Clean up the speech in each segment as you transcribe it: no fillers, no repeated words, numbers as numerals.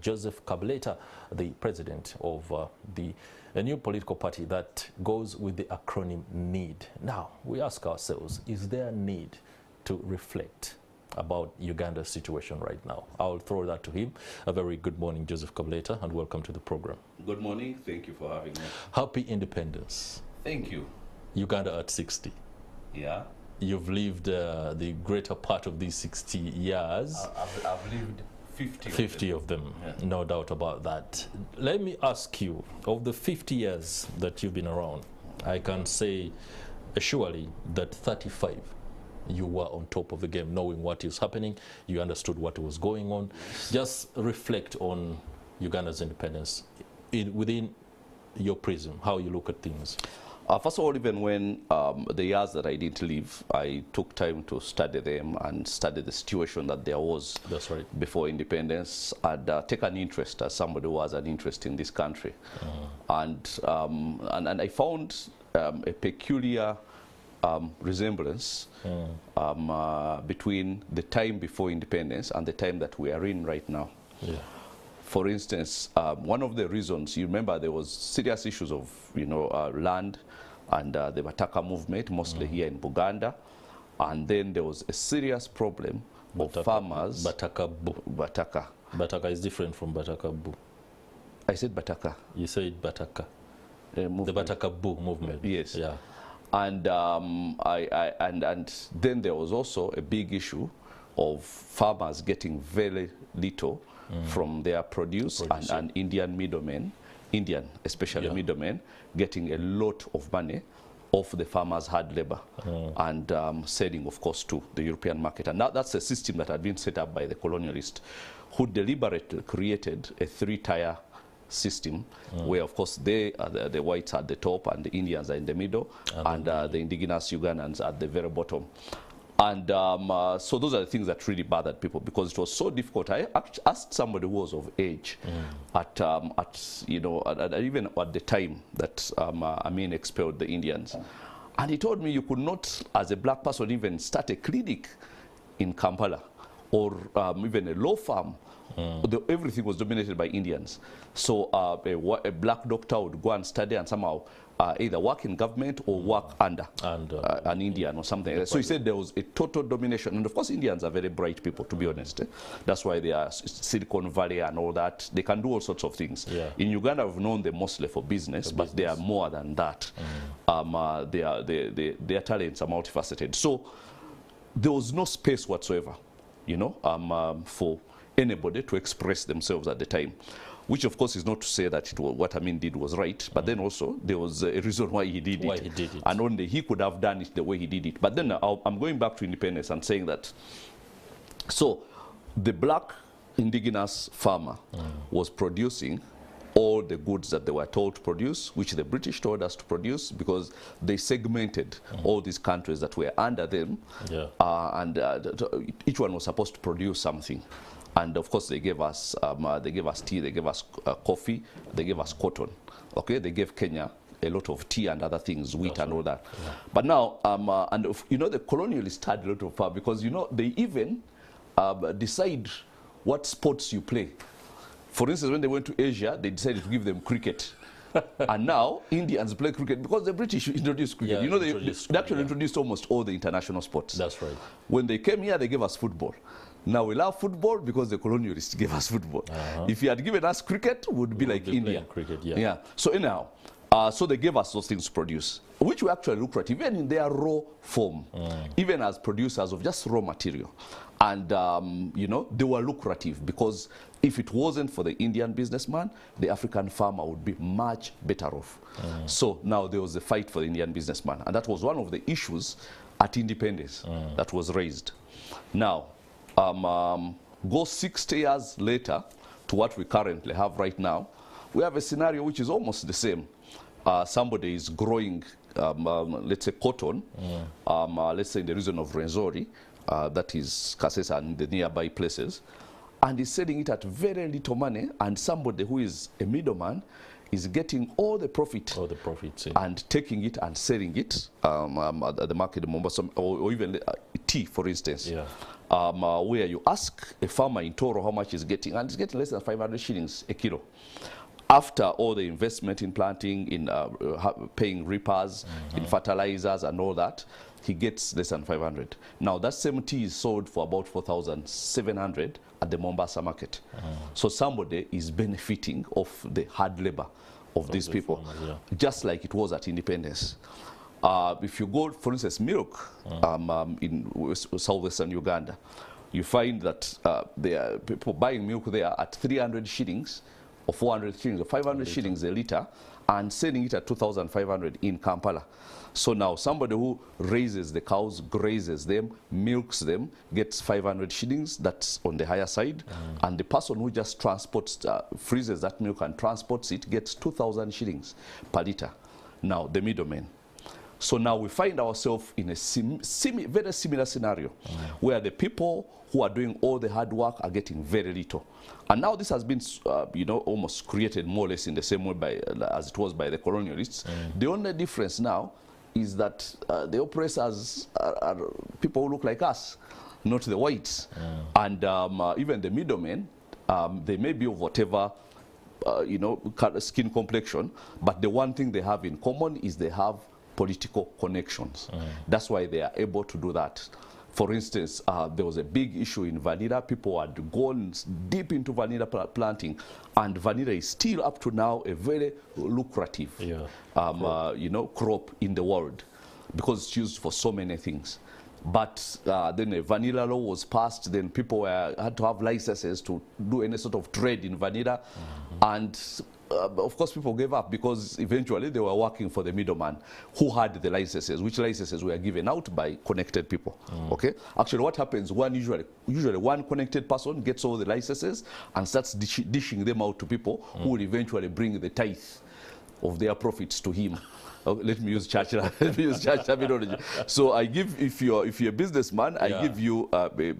Joseph Kabuleta, the president of a new political party that goes with the acronym NEED. Now, we ask ourselves, is there a need to reflect about Uganda's situation right now? I'll throw that to him. A very good morning, Joseph Kabuleta, and welcome to the program. Good morning. Thank you for having me. Happy independence. Thank you. Uganda at 60. Yeah. You've lived the greater part of these 60 years. I've lived 50 of them, yeah. No doubt about that. Let me ask you, of the 50 years that you've been around, I can say surely that 35 you were on top of the game, knowing what is happening, you understood what was going on. Just reflect on Uganda's independence within your prism, how you look at things. First of all, even when the years that I didn't live, I took time to study them and study the situation that there was. That's right. Before independence. I'd take an interest as somebody who has an interest in this country. And I found a peculiar resemblance between the time before independence and the time that we are in right now. Yeah. For instance, one of the reasons, you remember there was serious issues of, land and the Bataka movement, mostly here in Uganda. And then there was a serious problem of farmers. Bataka Bu. Bataka. Bataka is different from Bataka Bu. I said Bataka. You said Bataka. The Bataka Bu movement. Yes. Yeah. And and then there was also a big issue of farmers getting very little from their produce and Indian middlemen, especially middlemen, getting a lot of money off the farmers' hard labor and selling, of course, to the European market. And that's a system that had been set up by the colonialists, who deliberately created a three-tier system where, of course, they are the whites at the top and the Indians are in the middle and the indigenous Ugandans at the very bottom. And so those are the things that really bothered people, because it was so difficult. I asked somebody who was of age at even at the time that Amin expelled the Indians, and he told me you could not, as a black person, even start a clinic in Kampala or even a law firm. Everything was dominated by Indians. So a black doctor would go and study and somehow either work in government or work under an Indian or something. So he said there was a total domination. And of course, Indians are very bright people, to be honest. That's why they are Silicon Valley and all that. They can do all sorts of things. Yeah. In Uganda, we've known them mostly for business, but they are more than that. Their talents are multifaceted. So there was no space whatsoever, for anybody to express themselves at the time, which of course is not to say that what Amin did was right, but then also there was a reason why he did it, and only he could have done it the way he did it. But then I'm going back to independence and saying that, so the black indigenous farmer was producing all the goods that they were told to produce, which the British told us to produce, because they segmented all these countries that were under them, and each one was supposed to produce something. And of course, they gave us tea, they gave us coffee, they gave us cotton. Okay, they gave Kenya a lot of tea and other things, wheat and all that. Yeah. But now, the colonialists had a lot of power, because they even decide what sports you play. For instance, when they went to Asia, they decided to give them cricket. And now Indians play cricket because the British introduced cricket. Yeah, they actually introduced almost all the international sports. That's right. When they came here, they gave us football. Now we love football because the colonialists gave us football. If you had given us cricket, we would be like India. Cricket, So anyhow, so they gave us those things to produce, which were actually lucrative, even in their raw form, even as producers of just raw material. And, they were lucrative, because if it wasn't for the Indian businessman, the African farmer would be much better off. So now there was a fight for the Indian businessman. And that was one of the issues at independence that was raised. Now, go 60 years later to what we currently have right now, we have a scenario which is almost the same. Somebody is growing, let's say, cotton, let's say in the region of Rwenzori, that is Kasesa and the nearby places, and is selling it at very little money, and somebody who is a middleman is getting all the profit, and taking it and selling it at the market in Mombasa, or even tea, for instance. Yeah. Where you ask a farmer in Toro how much he's getting, and he's getting less than 500 shillings a kilo. After all the investment in planting, in paying reapers, in fertilizers and all that, he gets less than 500. Now that same tea is sold for about 4,700 at the Mombasa market. So somebody is benefiting of the hard labor of these people, just like it was at independence. If you go, for instance, milk in southwestern Uganda, you find that there are people buying milk there at 300 shillings or 400 shillings or 500 shillings a litre, and selling it at 2,500 in Kampala. So now somebody who raises the cows, grazes them, milks them, gets 500 shillings, that's on the higher side. And the person who just transports, freezes that milk and transports it, gets 2,000 shillings per litre. Now, the middlemen. So now we find ourselves in a very similar scenario, where the people who are doing all the hard work are getting very little. And now this has been, you know, almost created more or less in the same way as it was by the colonialists. The only difference now is that the oppressors are people who look like us, not the whites. And even the middlemen, they may be of whatever, you know, skin complexion, but the one thing they have in common is they have political connections. That's why they are able to do that. For instance, there was a big issue in vanilla. People had gone deep into vanilla planting, and vanilla is still up to now a very lucrative you know, crop in the world, because it's used for so many things. But then a vanilla law was passed, then people had to have licenses to do any sort of trade in vanilla. And of course people gave up, because eventually they were working for the middleman who had the licenses, which licenses were given out by connected people. Okay, actually what happens, usually one connected person gets all the licenses and starts dishing them out to people who will eventually bring the tithe of their profits to him. Let me use church. Let me use church terminology. So I give, if you're a businessman, I give you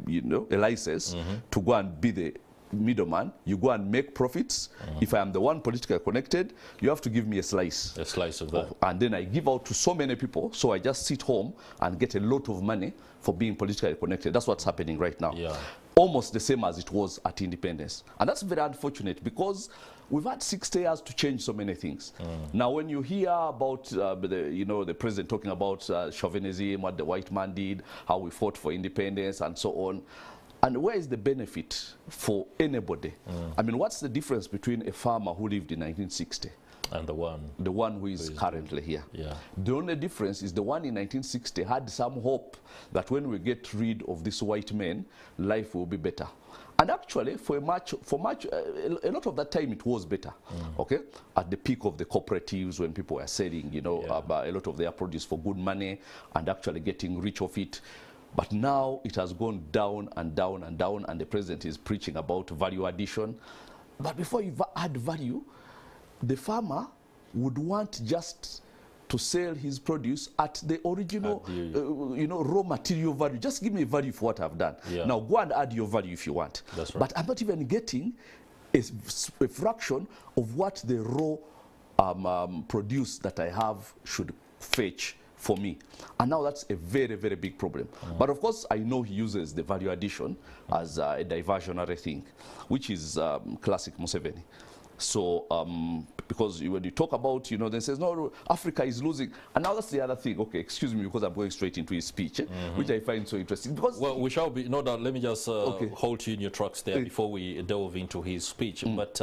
you know, a license to go and be the middleman. You go and make profits. If I am the one politically connected, you have to give me a slice. A slice of that. And then I give out to so many people, so I just sit home and get a lot of money for being politically connected. That's what's happening right now. Almost the same as it was at independence. And that's very unfortunate, because we've had 60 years to change so many things. Now, when you hear about the president talking about chauvinism, what the white man did, how we fought for independence, and so on, and where is the benefit for anybody? I mean, what's the difference between a farmer who lived in 1960 and the one who is currently here? The only difference is the one in 1960 had some hope that when we get rid of these white men, life will be better. And actually, for a lot of that time, it was better. Okay, at the peak of the cooperatives, when people were selling, you know, a lot of their produce for good money and actually getting rich of it. But now it has gone down and down and down, and the president is preaching about value addition. But before you add value, the farmer would want just to sell his produce at the original, you know, raw material value. Just give me value for what I've done. Now go and add your value if you want. But I'm not even getting a fraction of what the raw produce that I have should fetch for me. And now that's a very, very big problem. But of course, I know he uses the value addition as a diversionary thing, which is classic Museveni. So, because when you talk about, you know, then says, no, Africa is losing. And now that's the other thing. Okay, excuse me, because I'm going straight into his speech, which I find so interesting. Because well, we shall be, no doubt, let me just hold you in your tracks there before we delve into his speech. But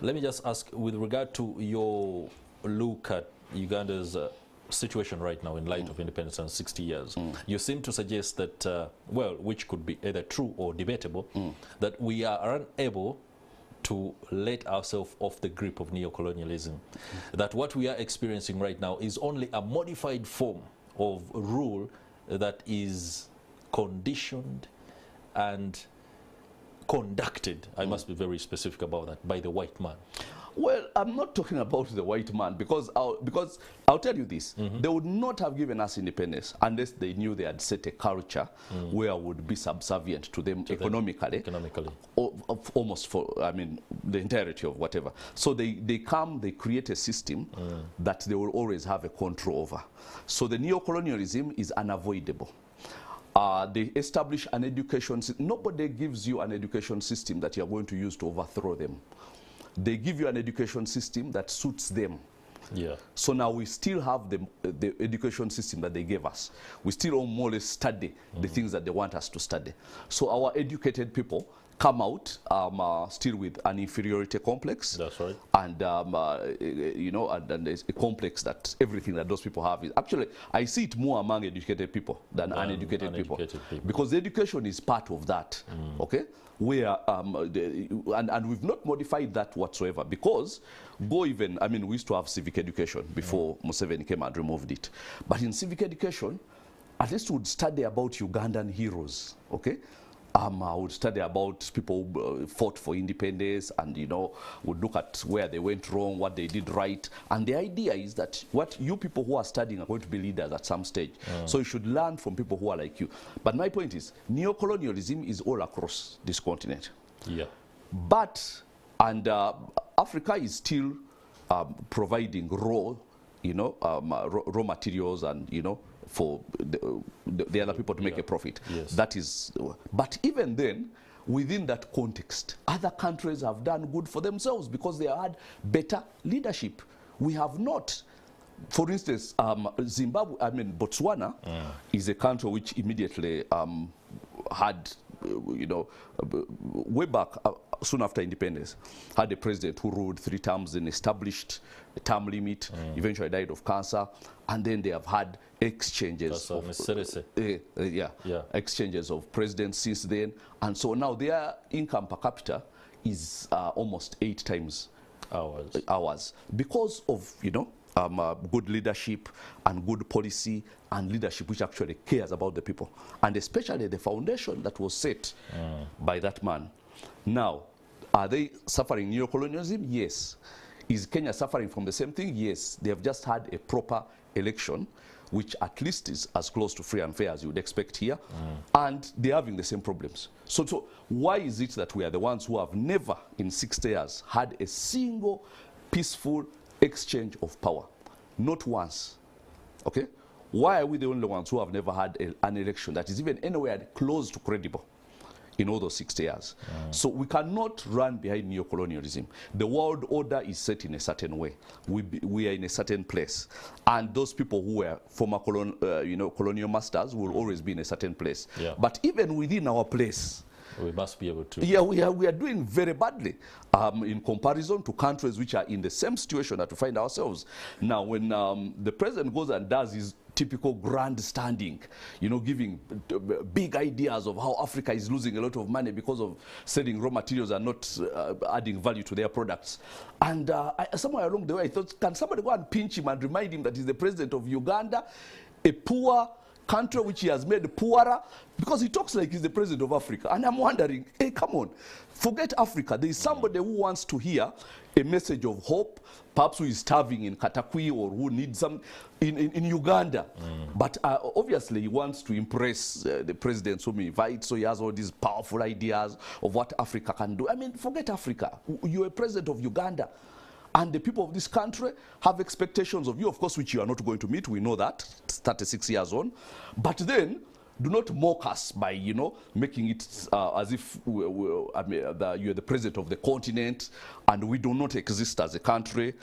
let me just ask, with regard to your look at Uganda's situation right now in light of independence and 60 years, you seem to suggest that, well, which could be either true or debatable, that we are unable to let ourselves off the grip of neocolonialism. That what we are experiencing right now is only a modified form of rule that is conditioned and conducted, I must be very specific about that, by the white man. Well, I'm not talking about the white man because I'll tell you this. They would not have given us independence unless they knew they had set a culture where would be subservient to them economically. Almost for, I mean, the entirety of whatever. So they create a system that they will always have a control over. So the neo-colonialism is unavoidable. They establish an education system. Nobody gives you an education system that you're going to use to overthrow them. They give you an education system that suits them. Yeah. So now we still have the education system that they gave us. We still all more or less study the things that they want us to study. So our educated people come out still with an inferiority complex. That's right. And you know, and there's a complex that everything that those people have is actually, I see it more among educated people than uneducated people, because the education is part of that. Okay, where and we've not modified that whatsoever, because I mean, we used to have civic education before Museveni came and removed it, but in civic education, at least we would study about Ugandan heroes. Okay. I would study about people who fought for independence, and, you know, would look at where they went wrong, what they did right. And the idea is that what you people who are studying are going to be leaders at some stage. So you should learn from people who are like you. But my point is, neo-colonialism is all across this continent. Yeah. But, and Africa is still providing raw, you know, raw materials and, you know, for the other people to make a profit. Yes. That is, but even then, within that context, other countries have done good for themselves because they had better leadership. We have not. For instance, Zimbabwe, I mean, Botswana is a country which immediately had, you know, way back, soon after independence, had a president who ruled 3 terms and established a term limit, eventually died of cancer, and then they have had exchanges exchanges of presidents since then, and so now their income per capita is almost 8 times ours because of, you know, good leadership and good policy and leadership which actually cares about the people, and especially the foundation that was set by that man. Now, are they suffering neo-colonialism? Yes. Is Kenya suffering from the same thing? Yes. They have just had a proper election, which at least is as close to free and fair as you would expect here, and they're having the same problems. So why is it that we are the ones who have never in 60 years had a single peaceful exchange of power? Not once. Okay? Why are we the only ones who have never had an election that is even anywhere close to credible in all those 60 years? So we cannot run behind neo-colonialism. The world order is set in a certain way. We are in a certain place, and those people who were former colonial masters will always be in a certain place. But even within our place, we must be able to. Yeah, we are doing very badly in comparison to countries which are in the same situation that we find ourselves. Now, when the president goes and does his typical grandstanding, you know, giving big ideas of how Africa is losing a lot of money because of selling raw materials and not adding value to their products. And somewhere along the way, I thought, can somebody go and pinch him and remind him that he's the president of Uganda, a poor country which he has made poorer, because he talks like he's the president of Africa. And I'm wondering, hey, come on, forget Africa. There is somebody who wants to hear a message of hope, perhaps who is starving in Katakwi or who needs some in Uganda. But obviously he wants to impress the president whom he invites, so he has all these powerful ideas of what Africa can do. I mean, forget Africa. You're a president of Uganda, and the people of this country have expectations of you, of course, which you are not going to meet. We know that, 36 years on. But then, do not mock us by, you know, making it as if you're the president of the continent and we do not exist as a country.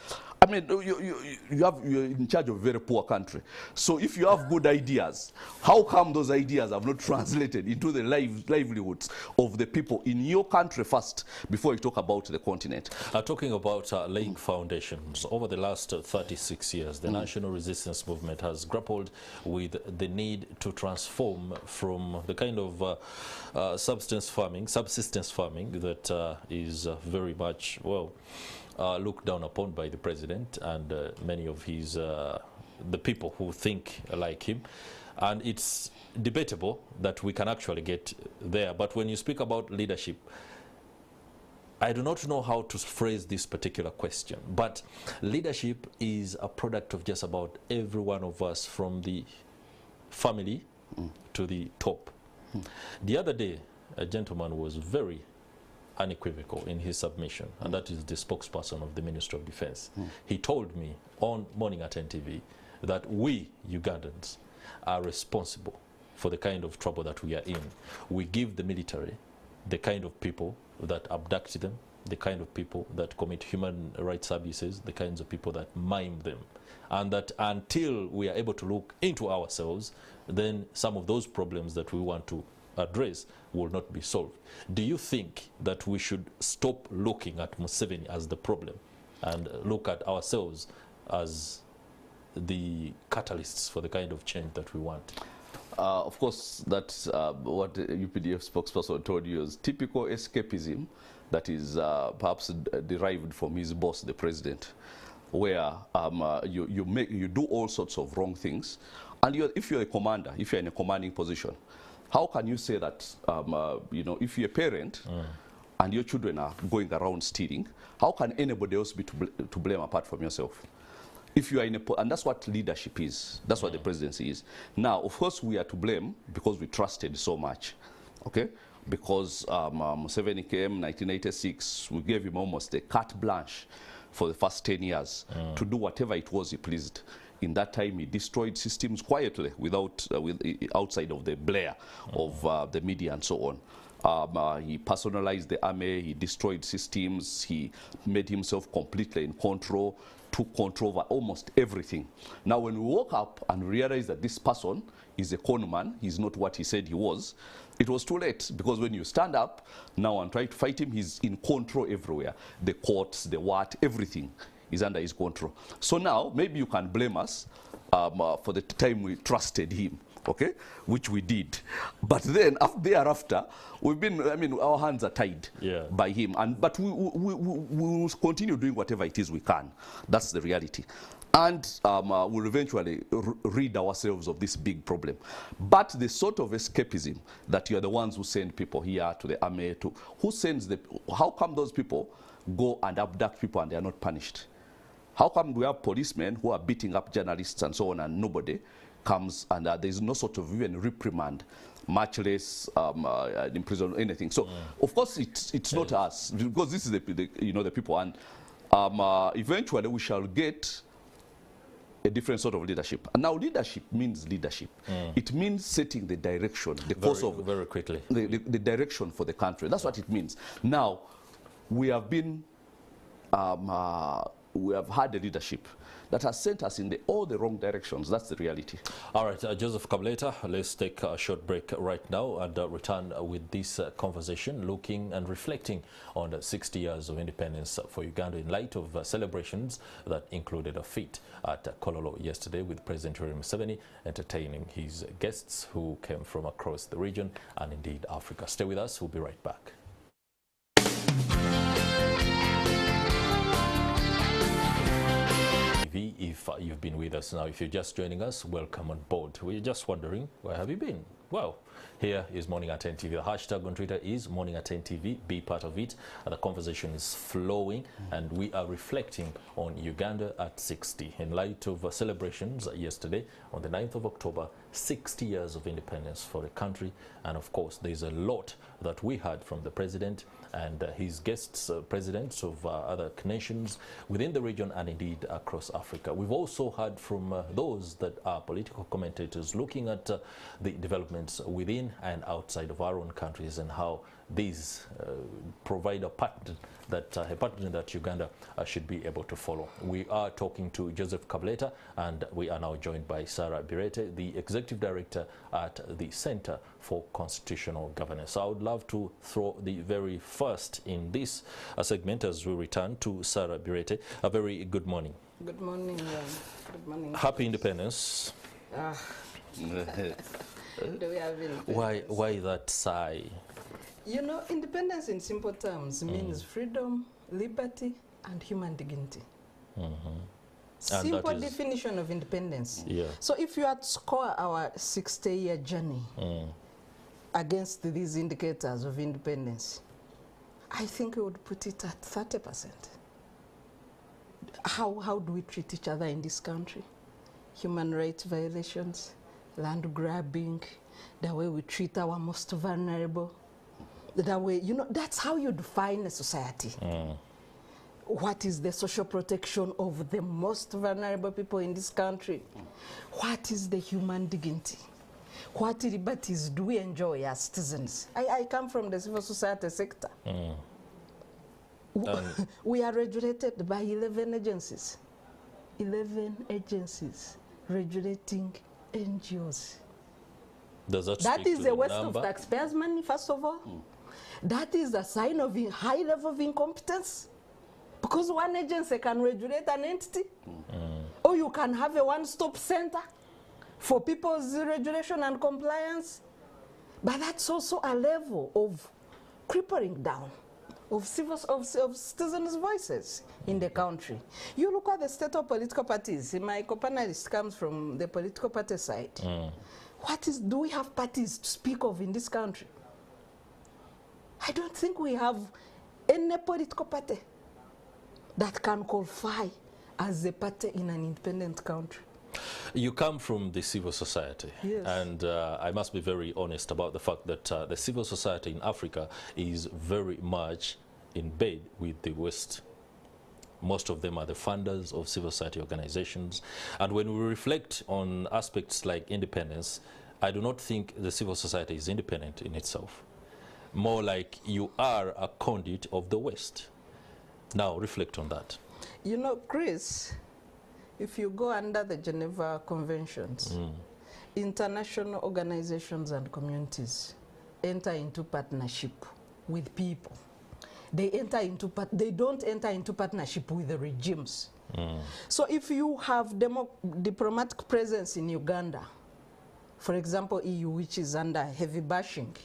I mean, you're in charge of a very poor country. So if you have good ideas, how come those ideas have not translated into the livelihoods of the people in your country first, before you talk about the continent? Talking about laying foundations, over the last 36 years, the National Resistance Movement has grappled with the need to transform from the kind of subsistence farming that is very much, well, looked down upon by the president and many of his the people who think like him, and it's debatable that we can actually get there. But when you speak about leadership, I do not know how to phrase this particular question, but leadership is a product of just about every one of us, from the family to the top. The other day, a gentleman was very unequivocal in his submission, and that is the spokesperson of the Ministry of Defense. He told me on Morning at NTV that we, Ugandans, are responsible for the kind of trouble that we are in. We give the military the kind of people that abduct them, the kind of people that commit human rights abuses, the kinds of people that mime them. And that until we are able to look into ourselves, then some of those problems that we want to address will not be solved. Do you think that we should stop looking at Museveni as the problem and look at ourselves as the catalysts for the kind of change that we want? Of course, that's what the UPDF spokesperson told you is typical escapism that is perhaps derived from his boss, the president, where you do all sorts of wrong things, and if you're a commander, if you're in a commanding position, how can you say that you know, if you're a parent and your children are going around stealing, how can anybody else be to blame apart from yourself? If you are in a, and that's what leadership is. That's what the presidency is. Now, of course, we are to blame because we trusted so much, okay? Because Museveni came 1986, we gave him almost a carte blanche for the first 10 years to do whatever it was he pleased. In that time, he destroyed systems quietly, without, outside of the glare of the media and so on. He personalized the army, he destroyed systems, he made himself completely in control, took control over almost everything. Now, when we woke up and realized that this person is a con man, he's not what he said he was, it was too late, because when you stand up now and try to fight him, he's in control everywhere. The courts, the what, everything is under his control. So now, maybe you can blame us for the time we trusted him, okay, which we did. But then thereafter, we've been, I mean, our hands are tied by him. But we will continue doing whatever it is we can. That's the reality. And we'll eventually rid ourselves of this big problem. But the sort of escapism that you are the ones who send people here to the army, to who sends the, how come those people go and abduct people and they are not punished? How come we have policemen who are beating up journalists and so on, and nobody comes, and there's no sort of even reprimand, much less in prison or anything? So of course it's not us, because this is the you know, the people, and eventually we shall get a different sort of leadership. And now leadership means leadership. It means setting the direction, the course of very quickly the direction for the country. That's what it means. Now we have been we have had a leadership that has sent us in all the wrong directions. That's the reality. All right, Joseph Kabuleta, let's take a short break right now and return with this conversation, looking and reflecting on the 60 years of independence for Uganda in light of celebrations that included a feat at Kololo yesterday, with President Yoweri Museveni entertaining his guests who came from across the region and indeed Africa. Stay with us, we'll be right back. If you've been with us now, if you're just joining us, welcome on board. We're just wondering, where have you been? Well, here is Morning at NTV. The hashtag on Twitter is Morning at NTV. Be part of it. The conversation is flowing, and we are reflecting on Uganda at 60 in light of celebrations yesterday on the 9th of October, 60 years of independence for the country. And of course, there's a lot that we heard from the president and his guests, presidents of other nations within the region and indeed across Africa. We've also heard from those that are political commentators looking at the developments within and outside of our own countries and how these provide a pattern that Uganda should be able to follow. We are talking to Joseph Kabuleta, and we are now joined by Sarah Birete, the Executive Director at the Center for Constitutional Governance. I would love to throw the very first in this segment as we return to Sarah Birete. A very good morning. Good morning. Good morning. Happy Independence. Do we have independence? Why that sigh? You know, independence in simple terms means freedom, liberty, and human dignity. Simple definition of independence. Yeah. So if you had to score our 60-year journey against these indicators of independence, I think we would put it at 30%. How do we treat each other in this country? Human rights violations, land grabbing, the way we treat our most vulnerable, the way, you know, that's how you define a society. What is the social protection of the most vulnerable people in this country? What is the human dignity? What liberties do we enjoy as citizens? I come from the civil society sector. We are regulated by 11 agencies. 11 agencies regulating NGOs. Does that is a waste of taxpayers' money, first of all. That is a sign of a high level of incompetence. Because one agency can regulate an entity. Or you can have a one-stop center for people's regulation and compliance. But that's also a level of crippling down of citizens' voices in the country. You look at the state of political parties. My co-panelist comes from the political party side. Do we have parties to speak of in this country? I don't think we have any political party that can qualify as a party in an independent country. You come from the civil society, yes. And I must be very honest about the fact that the civil society in Africa is very much in bed with the West. Most of them are the funders of civil society organizations. And when we reflect on aspects like independence, I do not think the civil society is independent in itself. More like you are a conduit of the West. Now, reflect on that. You know, Chris, if you go under the Geneva Conventions, international organizations and communities enter into partnership with people. They don't enter into partnership with the regimes. So if you have diplomatic presence in Uganda, for example, EU, which is under heavy bashing,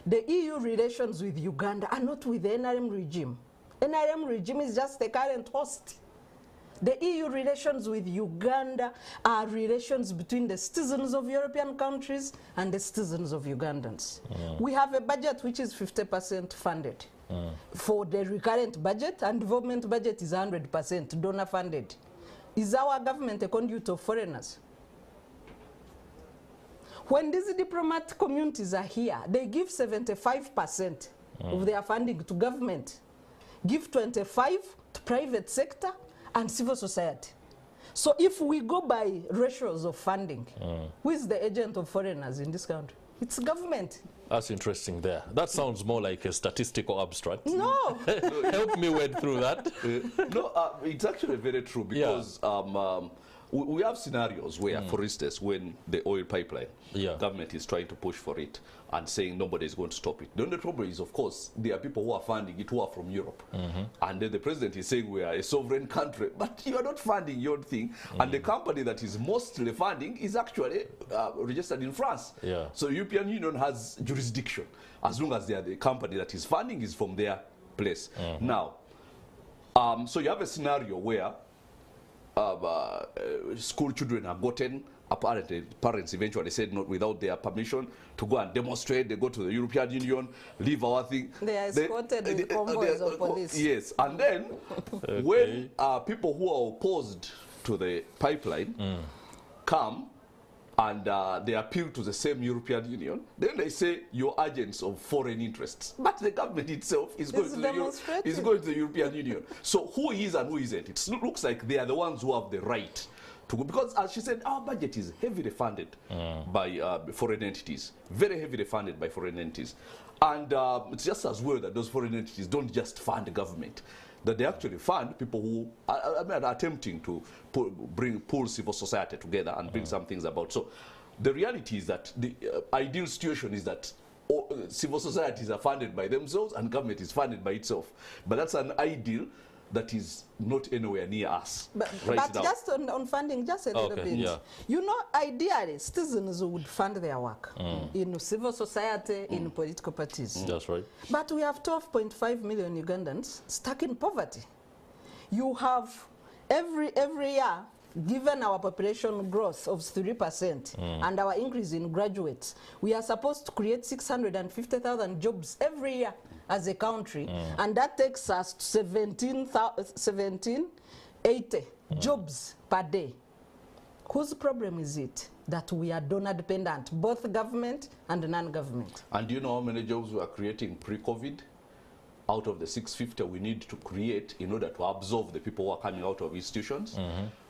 the EU relations with Uganda are not with the NRM regime. NRM regime is just the current host. The EU relations with Uganda are relations between the citizens of European countries and the citizens of Ugandans. We have a budget which is 50% funded for the recurrent budget, and development budget is 100% donor funded. Is our government a conduit of foreigners? When these diplomat communities are here, they give 75% of their funding to government, give 25% to private sector and civil society. So if we go by ratios of funding, who is the agent of foreigners in this country? It's government. That's interesting there. That sounds more like a statistical abstract. No. Help me wade through that. No, it's actually very true because we have scenarios where, for instance, when the oil pipeline, government is trying to push for it and saying nobody is going to stop it. The only problem is, of course, there are people who are funding it who are from Europe. And then the president is saying we are a sovereign country, but you are not funding your thing. And the company that is mostly funding is actually registered in France. So the European Union has jurisdiction as long as they are the company that is funding is from their place. Now, so you have a scenario where school children are gotten. Apparently, parents eventually said not without their permission to go and demonstrate. They go to the European Union, leave our thing. They are escorted with convoys of police. Yes, and then when people who are opposed to the pipeline come and they appeal to the same European Union, then they say you're agents of foreign interests. But the government itself is going to the European Union. So who is and who isn't? It looks like they are the ones who have the right to go, because as she said, our budget is heavily funded by foreign entities, very heavily funded by foreign entities. And it's just as well that those foreign entities don't just fund the government, that they actually fund people who are attempting to pull civil society together and bring some things about. So the reality is that the ideal situation is that civil societies are funded by themselves and government is funded by itself. But that's an ideal that is not anywhere near us. But just on funding, just a little bit. You know, ideally, citizens would fund their work in civil society, in political parties. That's right. But we have 12.5 million Ugandans stuck in poverty. You have every year, given our population growth of 3% and our increase in graduates, we are supposed to create 650,000 jobs every year. as a country, and that takes us to 1780 jobs per day. Whose problem is it that we are donor dependent, both government and non-government? And do you know how many jobs we are creating pre-COVID? Out of the 650 we need to create in order to absorb the people who are coming out of institutions,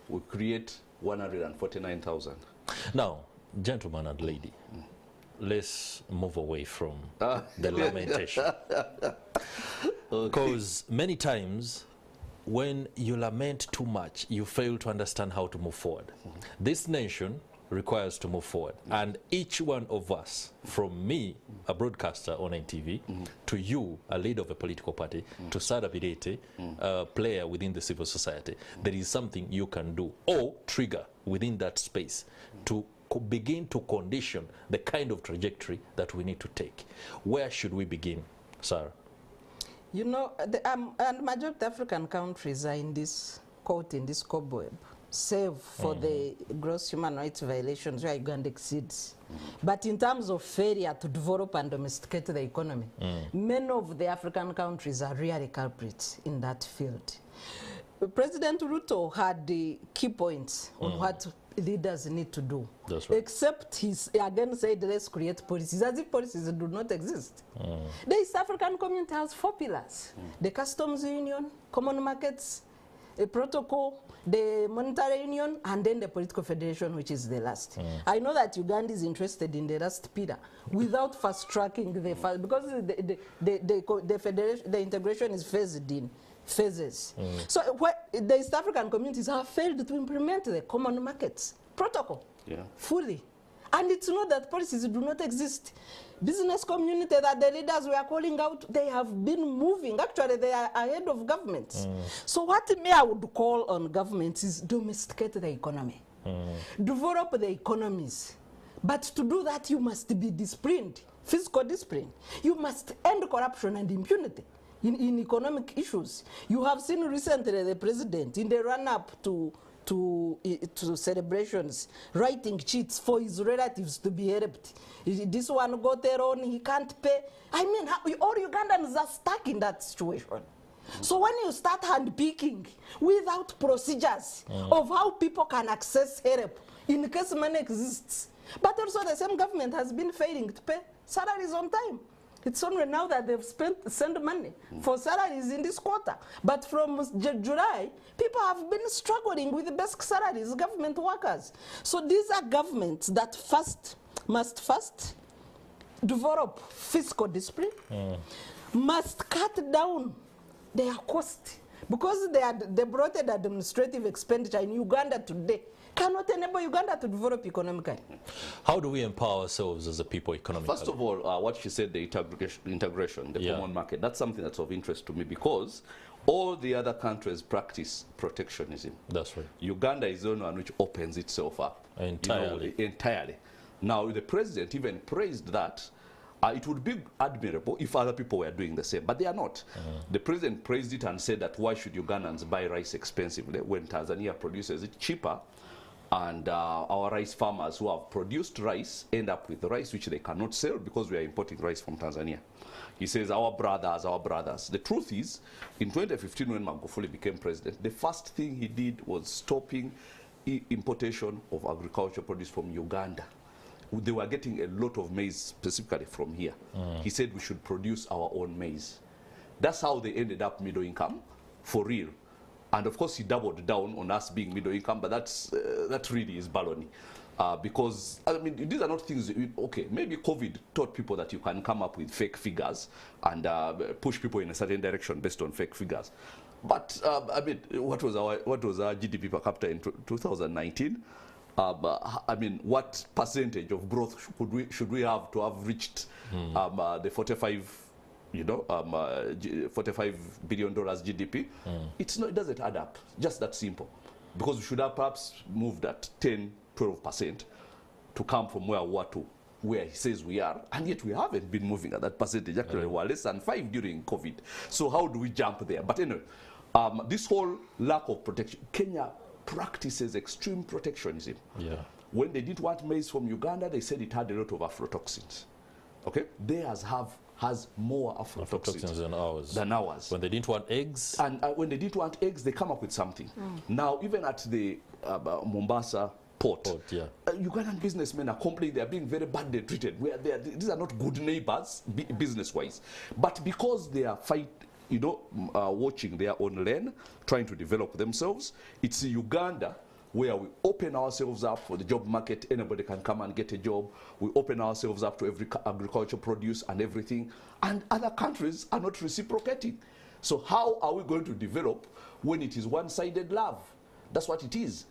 we create 149,000. Now, gentleman and lady, let's move away from the lamentation. Because many times when you lament too much, you fail to understand how to move forward. This nation requires to move forward. And each one of us, from me, a broadcaster on NTV, to you, a leader of a political party, to Sada Bidete, a player within the civil society, there is something you can do or trigger within that space to begin to condition the kind of trajectory that we need to take. Where should we begin, Sarah? You know, and majority of African countries are in this caught in this cobweb, save for the gross human rights violations where Uganda exceeds. But in terms of failure to develop and domesticate the economy, many of the African countries are really culprits in that field. President Ruto had the key points on what leaders need to do. That's right. Except he's again said, let's create policies, as if policies do not exist. The East African community has 4 pillars. The customs union, common markets, a protocol, the monetary union, and then the political federation, which is the last. I know that Uganda is interested in the last pillar without fast-tracking the first, because the federation, the integration is phased in phases. So the East African communities have failed to implement the common markets protocol fully. And it's not that policies do not exist. Business community that the leaders were calling out, they have been moving. Actually, they are ahead of governments. So what me I would call on governments is domesticate the economy. Develop the economies. But to do that, you must be disciplined, fiscal discipline. You must end corruption and impunity in economic issues. You have seen recently the president, in the run-up to celebrations, writing cheats for his relatives to be helped. This one got their own, he can't pay. I mean, all Ugandans are stuck in that situation. So when you start handpicking without procedures of how people can access help in case money exists, but also the same government has been failing to pay salaries on time. It's only now that they've sent money for salaries in this quarter. But from July, people have been struggling with the basic salaries, government workers. So these are governments that must first develop fiscal discipline, must cut down their cost, because they brought an administrative expenditure in Uganda today cannot enable Uganda to develop economically. How do we empower ourselves as a people economically? First of all, what she said, the integration, the common market, that's something that's of interest to me, because all the other countries practice protectionism. That's right. Uganda is the only one which opens itself up. Entirely. Entirely. Now, the president even praised that. It would be admirable if other people were doing the same, but they are not. The president praised it and said that why should Ugandans buy rice expensively when Tanzania produces it cheaper, and our rice farmers who have produced rice end up with rice which they cannot sell because we are importing rice from Tanzania. He says, our brothers. The truth is, in 2015 when Magufuli became president, the first thing he did was stopping importation of agricultural produce from Uganda. They were getting a lot of maize specifically from here. He said we should produce our own maize. That's how they ended up middle income, for real. And of course he doubled down on us being middle income, but that really is baloney. Because, I mean, these are not things, okay, maybe COVID taught people that you can come up with fake figures and push people in a certain direction based on fake figures. But, I mean, what was our GDP per capita in 2019? I mean, what percentage of growth should we have to have reached the 45 $45 billion GDP? It doesn't add up, just that simple. Because we should have perhaps moved at 10-12% to come from where we were to where he says we are, and yet we haven't been moving at that percentage. Actually, we were less than 5 during COVID. So how do we jump there? But anyway, this whole lack of protection, Kenya practices extreme protectionism. When they didn't want maize from Uganda, they said it had a lot of aflatoxins. Okay, theirs have has more aflatoxins than ours. When they didn't want eggs? And when they didn't want eggs, they come up with something. Now, even at the Mombasa port, Ugandan businessmen are complaining they are being very badly treated. These are not good neighbors, business-wise. But because they are watching their own lane, trying to develop themselves, it's Uganda where we open ourselves up for the job market. Anybody can come and get a job. We open ourselves up to every agricultural produce and everything. And other countries are not reciprocating. So how are we going to develop when it is one-sided love? That's what it is.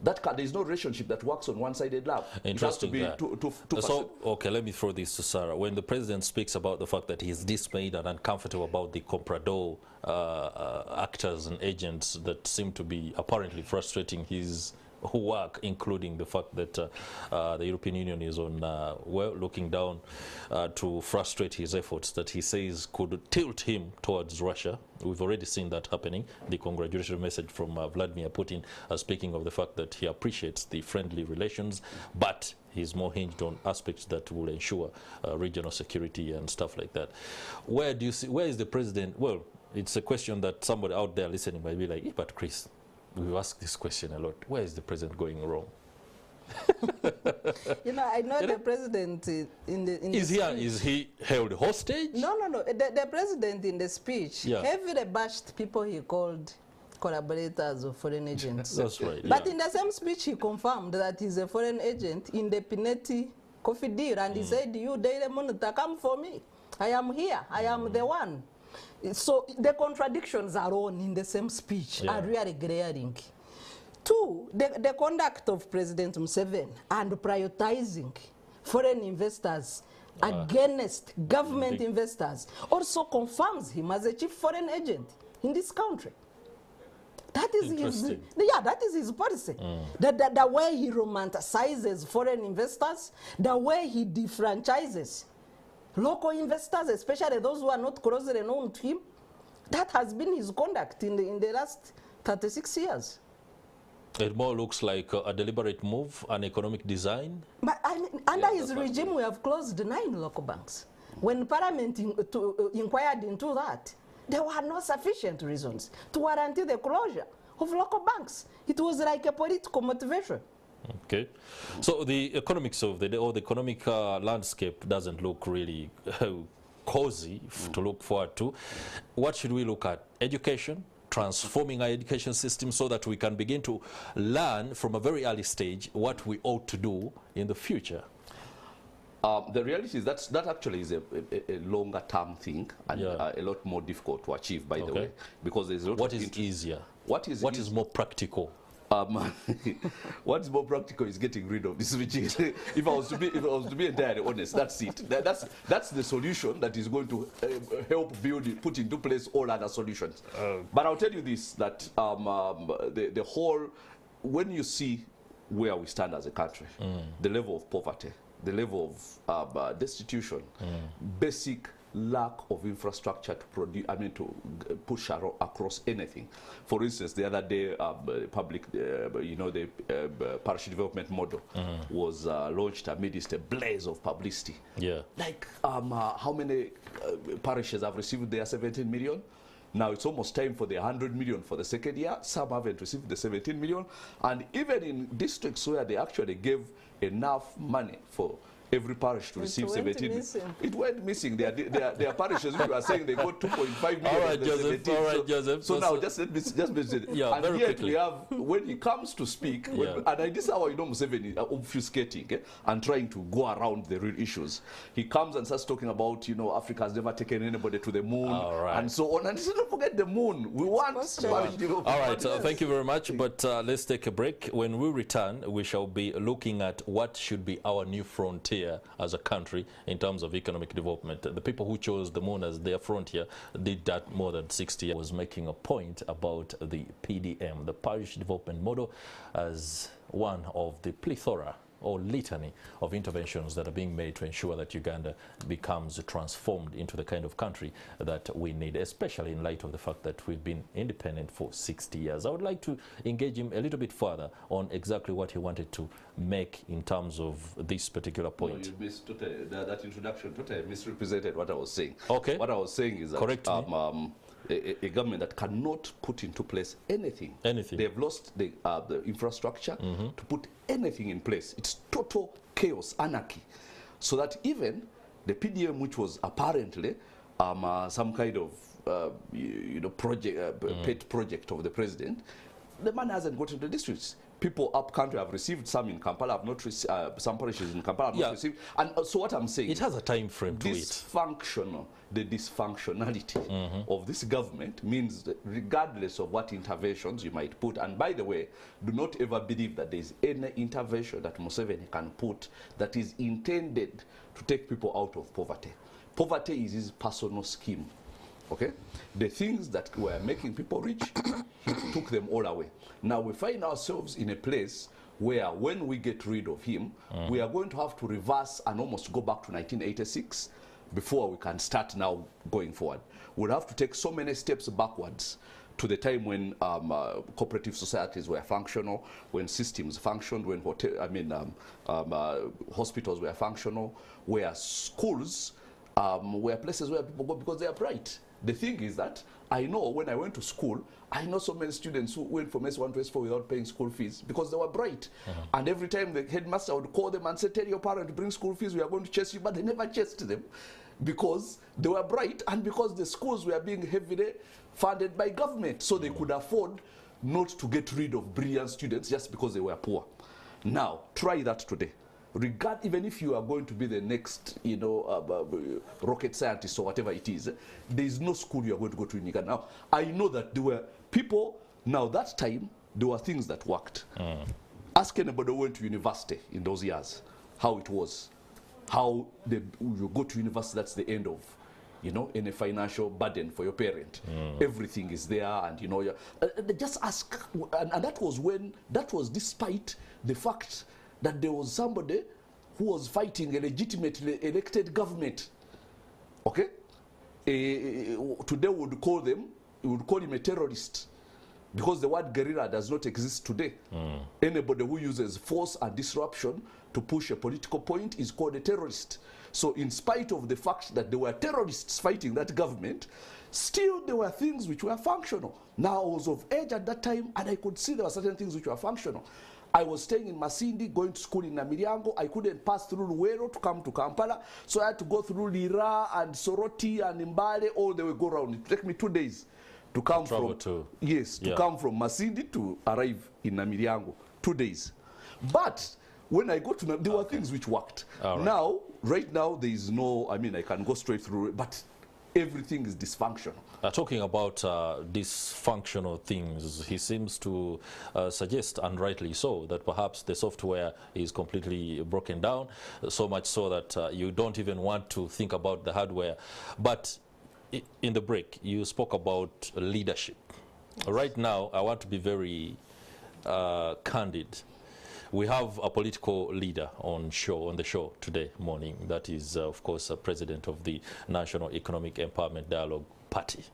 There is no relationship that works on one-sided love. Interesting. So, okay, let me throw this to Sarah. When the president speaks about the fact that he is dismayed and uncomfortable about the comprador actors and agents that seem to be apparently frustrating his work, including the fact that the European Union is on looking down to frustrate his efforts that he says could tilt him towards Russia. We've already seen that happening. The congratulatory message from Vladimir Putin speaking of the fact that he appreciates the friendly relations, but he's more hinged on aspects that will ensure regional security and stuff like that. Where is the president? Well, it's a question that somebody out there listening might be like, but Chris, we ask this question a lot. Where is the president going wrong? I know the president in the Is he held hostage? No. The president in the speech heavily bashed people he called collaborators or foreign agents. That's right. But in the same speech, he confirmed that he's a foreign agent in the Pineti coffee deal, and he said, "You Daily Monitor, come for me. I am here. I am the one." So the contradictions are on in the same speech are really glaring. Two, the conduct of President Museveni and prioritizing foreign investors against government investors also confirms him as a chief foreign agent in this country. That is his policy. The way he romanticizes foreign investors, the way he defranchises local investors, especially those who are not closely known to him, that has been his conduct in the last 36 years. It more looks like a deliberate move, an economic design. But under his regime, we have closed 9 local banks. When Parliament inquired into that, there were no sufficient reasons to warrant the closure of local banks. It was like a political motivation. Okay, so the economics of the economic landscape doesn't look really cozy to look forward to. What should we look at? Education, transforming our education system so that we can begin to learn from a very early stage what we ought to do in the future. The reality is that actually is a longer term thing and a lot more difficult to achieve, by the way, because there's a lot What is easier? What is more practical? What's more practical is getting rid of this switching. If I was to be entirely honest, that's it. That's the solution that is going to help put into place all other solutions. But I'll tell you this: that the whole, when you see where we stand as a country, the level of poverty, the level of destitution, basic lack of infrastructure to produce, to push across anything. For instance, the other day, the parish development model was launched amidst a blaze of publicity. Yeah. Like, how many parishes have received their 17 million? Now it's almost time for the 100 million for the second year. Some haven't received the 17 million. And even in districts where they actually gave enough money for every parish to receive 17 million. It went missing. There are parishes which are saying they got 2.5 million. All right, Joseph. All right, Joseph. So now just mention. Yeah, and very yet quickly. we have, when he comes to speak, and this is how Museveni obfuscating and trying to go around the real issues. He comes and starts talking about, Africa has never taken anybody to the moon and so on. And he said, don't forget the moon. We want parish development. All right, thank you very much. But let's take a break. When we return, we shall be looking at what should be our new frontier as a country in terms of economic development. The people who chose the moon as their frontier did that more than 60 years. Was making a point about the PDM, the Parish Development Model, as one of the plethora or litany of interventions that are being made to ensure that Uganda becomes transformed into the kind of country that we need, especially in light of the fact that we've been independent for 60 years. I would like to engage him a little bit further on exactly what he wanted to make in terms of this particular point. No, you missed totally, that introduction totally misrepresented what I was saying. Okay. What I was saying is that correct me. A government that cannot put into place anything. They've lost the infrastructure to put anything in place. It's total chaos, anarchy. So that even the PDM, which was apparently some kind of project, pet project of the president, the money hasn't got into the districts. People up country have received some in Kampala, have not received some parishes in Kampala have not received. And so what I'm saying, it has a time frame to it. The dysfunctionality of this government means that regardless of what interventions you might put, and by the way, do not ever believe that there is any intervention that Museveni can put that is intended to take people out of poverty. Poverty is his personal scheme. Okay, the things that were making people rich, he took them all away. Now we find ourselves in a place where when we get rid of him, we are going to have to reverse and almost go back to 1986 before we can start now going forward. We'll have to take so many steps backwards to the time when cooperative societies were functional, when systems functioned, when hospitals were functional, where schools were places where people go because they are bright. The thing is that I know when I went to school, I know so many students who went from S1 to S4 without paying school fees because they were bright. And every time the headmaster would call them and say, tell your parent to bring school fees, we are going to chase you, but they never chased them because they were bright and because the schools were being heavily funded by government. So they could afford not to get rid of brilliant students just because they were poor. Now, try that today. Even if you are going to be the next, rocket scientist or whatever it is, there is no school you are going to go to in Uganda. Now, I know that there were people, now that time, there were things that worked. Ask anybody who went to university in those years, how it was. How you go to university, that's the end of, any financial burden for your parent. Everything is there, and just ask, and that was despite the fact that there was somebody who was fighting a legitimately elected government. Okay? Today we would call him a terrorist because the word guerrilla does not exist today. Anybody who uses force and disruption to push a political point is called a terrorist. So in spite of the fact that there were terrorists fighting that government, still there were things which were functional. Now I was of age at that time and I could see there were certain things which were functional. I was staying in Masindi, going to school in Namiriango. I couldn't pass through Luwero to come to Kampala. So I had to go through Lira and Soroti and Mbale, all the way go around. It took me 2 days to come come from Masindi to arrive in Namiriango. 2 days. But when I got to there were things which worked. Now, right now, there is no, I can go straight through it, but everything is dysfunctional. Talking about dysfunctional things, he seems to suggest, and rightly so, that perhaps the software is completely broken down, so much so that you don't even want to think about the hardware. But in the break, you spoke about leadership. Right now, I want to be very candid. We have a political leader on the show today morning. That is, of course, president of the National Economic Empowerment Dialogue Party.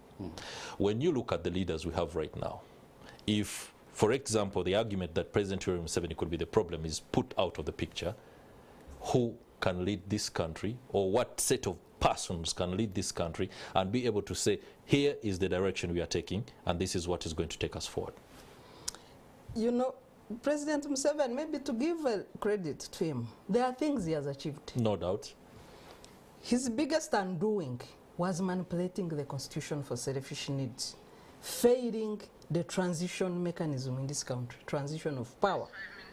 When you look at the leaders we have right now, if, for example, the argument that President Yoweri Museveni could be the problem is put out of the picture, who can lead this country, or what set of persons can lead this country and be able to say, here is the direction we are taking, and this is what is going to take us forward? President Museveni, maybe to give credit to him, there are things he has achieved. No doubt. His biggest undoing was manipulating the constitution for selfish needs, failing the transition mechanism in this country, transition of power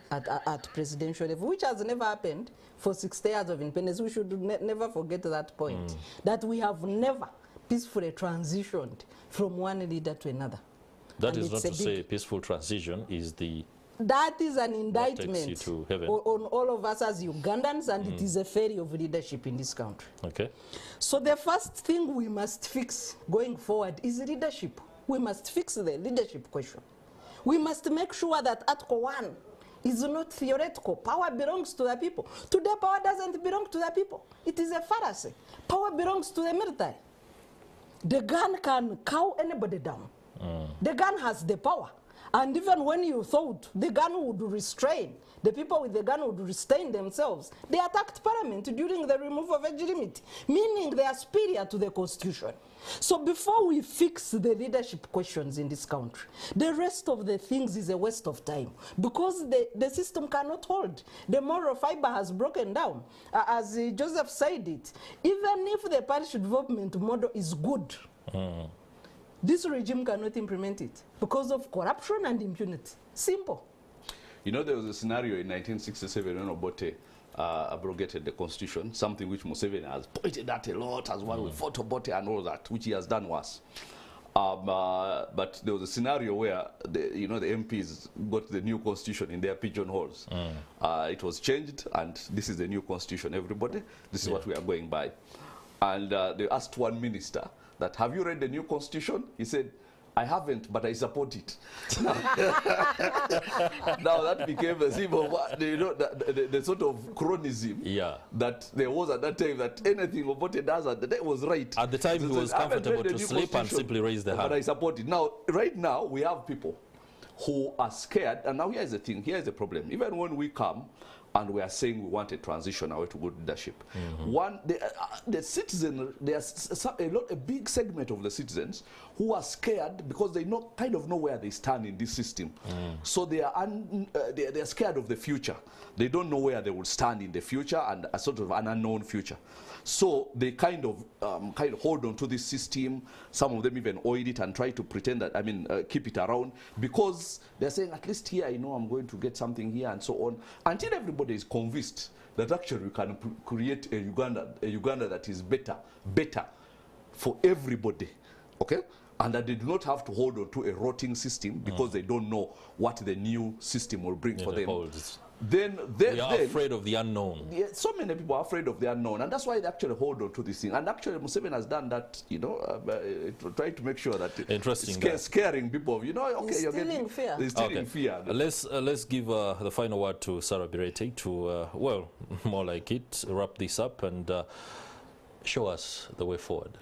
at presidential level, which has never happened for 60 years of independence. We should never forget that point, that we have never peacefully transitioned from one leader to another. That is not to say peaceful transition is the... That is an indictment to heaven. On all of us as Ugandans, and it is a failure of leadership in this country. Okay. So the first thing we must fix going forward is leadership. We must fix the leadership question. We must make sure that Article 1 is not theoretical. Power belongs to the people. Today, power doesn't belong to the people. It is a fallacy. Power belongs to the military. The gun can cow anybody down. The gun has the power. And even when you thought the gun would restrain, the people with the gun would restrain themselves, they attacked Parliament during the removal of age limit, meaning they are superior to the Constitution. So before we fix the leadership questions in this country, the rest of the things is a waste of time because the system cannot hold. The moral fiber has broken down. As Joseph said it, even if the parish development model is good, this regime cannot implement it because of corruption and impunity. Simple. You know, there was a scenario in 1967 when Obote abrogated the constitution, something which Museveni has pointed at a lot as well. We fought Obote and all that, which he has done worse. But there was a scenario where the MPs got the new constitution in their pigeonholes. It was changed, and this is the new constitution. Everybody, this is what we are going by. And they asked one minister that, have you read the new constitution? He said, I haven't, but I support it. Now that became a symbol of the sort of chronism that there was at that time, that anything Obote does at the day was right. At the time, he was comfortable to sleep and simply raise the hand. But I support it. Now, right now, we have people who are scared. And now here's the thing. Here's the problem. Even when we come and we are saying we want a transition away to good leadership, the citizen, there's a big segment of the citizens who are scared because they kind of know where they stand in this system. So they are scared of the future. They don't know where they will stand in the future, and a sort of an unknown future. So they kind of hold on to this system. Some of them even oil it and try to pretend that, keep it around, because they're saying, at least here I know I'm going to get something here and so on, until everybody is convinced that actually we can create a Uganda that is better for everybody, okay? And that they do not have to hold on to a rotting system because they don't know what the new system will bring for them. Then we are afraid of the unknown. Yeah, so many people are afraid of the unknown, and that's why they actually hold on to this thing. And actually, Museveni has done that, trying to make sure that scaring people. Okay, you're getting fear. They're instilling fear. Let's give the final word to Sarah Birete to, well, more like it, wrap this up and show us the way forward.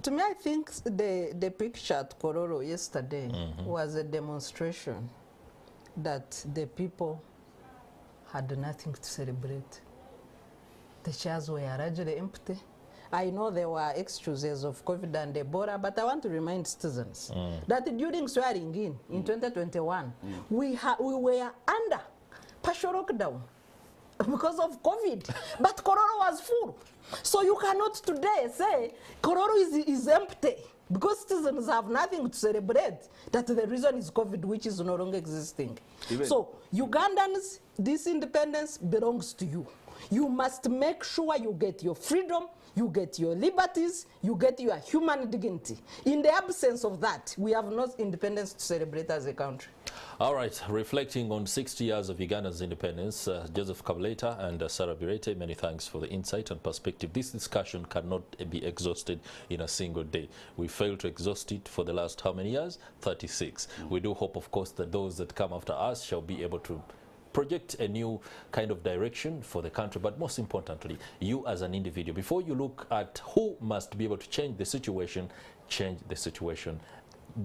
To me, I think the picture at Kororo yesterday was a demonstration that the people had nothing to celebrate. The chairs were largely empty. I know there were excuses of COVID and Ebola, but I want to remind citizens that during swearing in 2021, we were under partial lockdown because of COVID, but Kororo was full. So you cannot today say Kororo is empty because citizens have nothing to celebrate, that the reason is COVID, which is no longer existing. So Ugandans, this independence belongs to you. You must make sure you get your freedom, you get your liberties, you get your human dignity. In the absence of that, we have no independence to celebrate as a country. All right, reflecting on 60 years of Uganda's independence, Joseph Kabuleta and Sarah Birete, many thanks for the insight and perspective. This discussion cannot be exhausted in a single day. We failed to exhaust it for the last how many years? 36. We do hope, of course, that those that come after us shall be able to project a new kind of direction for the country, but most importantly, you as an individual, before you look at who must be able to change the situation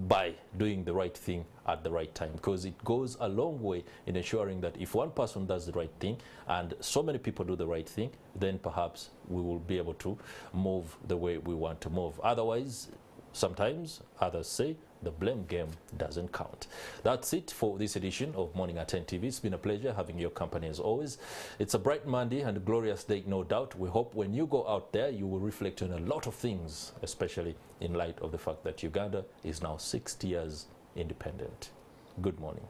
by doing the right thing at the right time, because it goes a long way in ensuring that if one person does the right thing and so many people do the right thing, then perhaps we will be able to move the way we want to move. Otherwise, sometimes others say the blame game doesn't count. That's it for this edition of Morning at NTV. It's been a pleasure having your company as always. It's a bright Monday and a glorious day, no doubt. We hope when you go out there, you will reflect on a lot of things, especially in light of the fact that Uganda is now 60 years independent. Good morning.